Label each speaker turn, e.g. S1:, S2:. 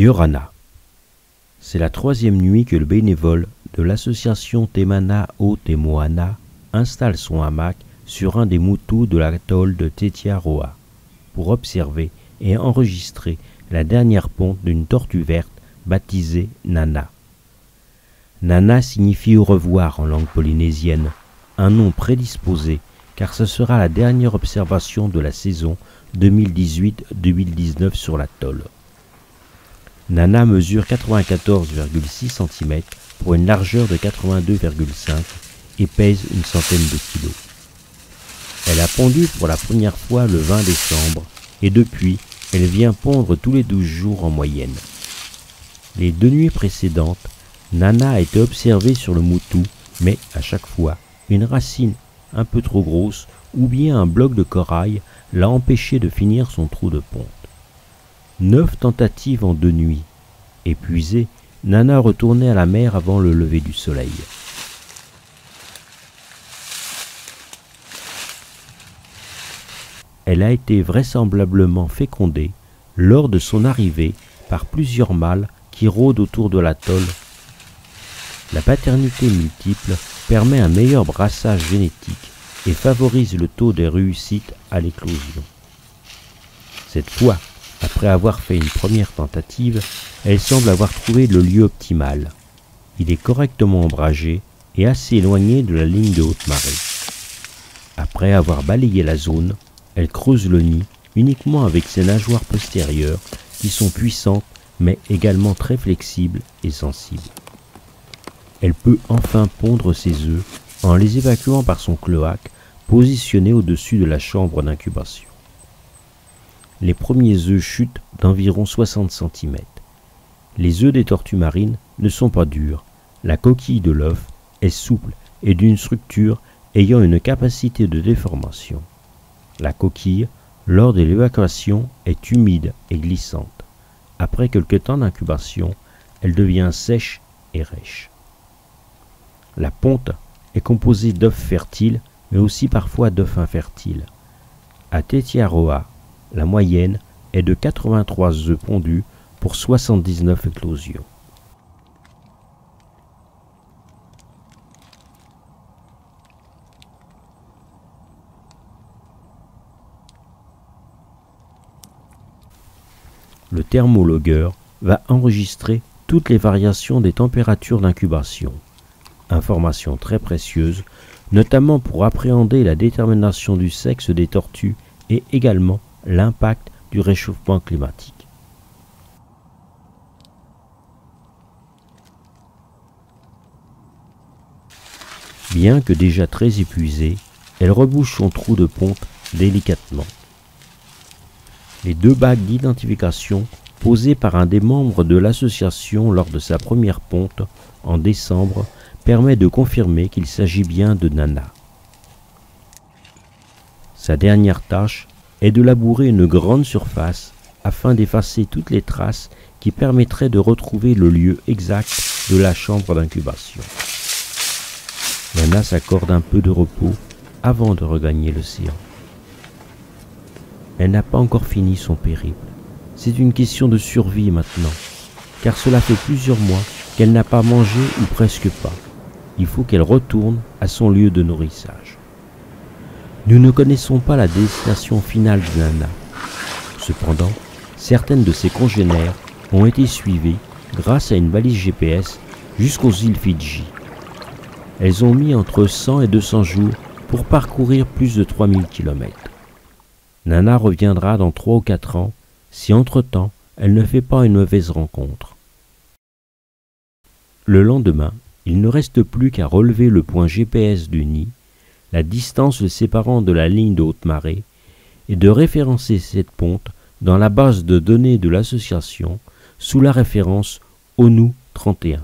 S1: Yorana. C'est la troisième nuit que le bénévole de l'association Temana o Temoana installe son hamac sur un des moutous de l'atoll de Tetiaroa pour observer et enregistrer la dernière ponte d'une tortue verte baptisée Nana. Nana signifie au revoir en langue polynésienne, un nom prédisposé car ce sera la dernière observation de la saison 2018-2019 sur l'atoll. Nana mesure 94,6 cm pour une largeur de 82,5 et pèse une centaine de kilos. Elle a pondu pour la première fois le 20 décembre et depuis, elle vient pondre tous les 12 jours en moyenne. Les 2 nuits précédentes, Nana a été observée sur le moutou, mais à chaque fois, une racine un peu trop grosse ou bien un bloc de corail l'a empêché de finir son trou de ponte. 9 tentatives en 2 nuits. Épuisée, Nana retournait à la mer avant le lever du soleil. Elle a été vraisemblablement fécondée lors de son arrivée par plusieurs mâles qui rôdent autour de l'atoll. La paternité multiple permet un meilleur brassage génétique et favorise le taux de réussite à l'éclosion. Cette fois, après avoir fait une première tentative, elle semble avoir trouvé le lieu optimal. Il est correctement ombragé et assez éloigné de la ligne de haute marée. Après avoir balayé la zone, elle creuse le nid uniquement avec ses nageoires postérieures qui sont puissantes mais également très flexibles et sensibles. Elle peut enfin pondre ses œufs en les évacuant par son cloaque positionné au-dessus de la chambre d'incubation. Les premiers œufs chutent d'environ 60 cm. Les œufs des tortues marines ne sont pas durs. La coquille de l'œuf est souple et d'une structure ayant une capacité de déformation. La coquille, lors de l'évacuation, est humide et glissante. Après quelques temps d'incubation, elle devient sèche et rêche. La ponte est composée d'œufs fertiles, mais aussi parfois d'œufs infertiles. À Tetiaroa, la moyenne est de 83 œufs pondus pour 79 éclosions. Le thermologueur va enregistrer toutes les variations des températures d'incubation. Information très précieuse, notamment pour appréhender la détermination du sexe des tortues et également l'impact du réchauffement climatique. Bien que déjà très épuisée, elle rebouche son trou de ponte délicatement. Les 2 bagues d'identification posées par un des membres de l'association lors de sa première ponte en décembre permet de confirmer qu'il s'agit bien de Nana. Sa dernière tâche est de labourer une grande surface afin d'effacer toutes les traces qui permettraient de retrouver le lieu exact de la chambre d'incubation. Nana s'accorde un peu de repos avant de regagner l'océan. Elle n'a pas encore fini son périple. C'est une question de survie maintenant, car cela fait plusieurs mois qu'elle n'a pas mangé ou presque pas. Il faut qu'elle retourne à son lieu de nourrissage. Nous ne connaissons pas la destination finale de Nana. Cependant, certaines de ses congénères ont été suivies grâce à une balise GPS jusqu'aux îles Fidji. Elles ont mis entre 100 et 200 jours pour parcourir plus de 3000 km. Nana reviendra dans 3 ou 4 ans si entre-temps elle ne fait pas une mauvaise rencontre. Le lendemain, il ne reste plus qu'à relever le point GPS du nid, la distance le séparant de la ligne de haute marée, et de référencer cette ponte dans la base de données de l'association sous la référence ONU 31.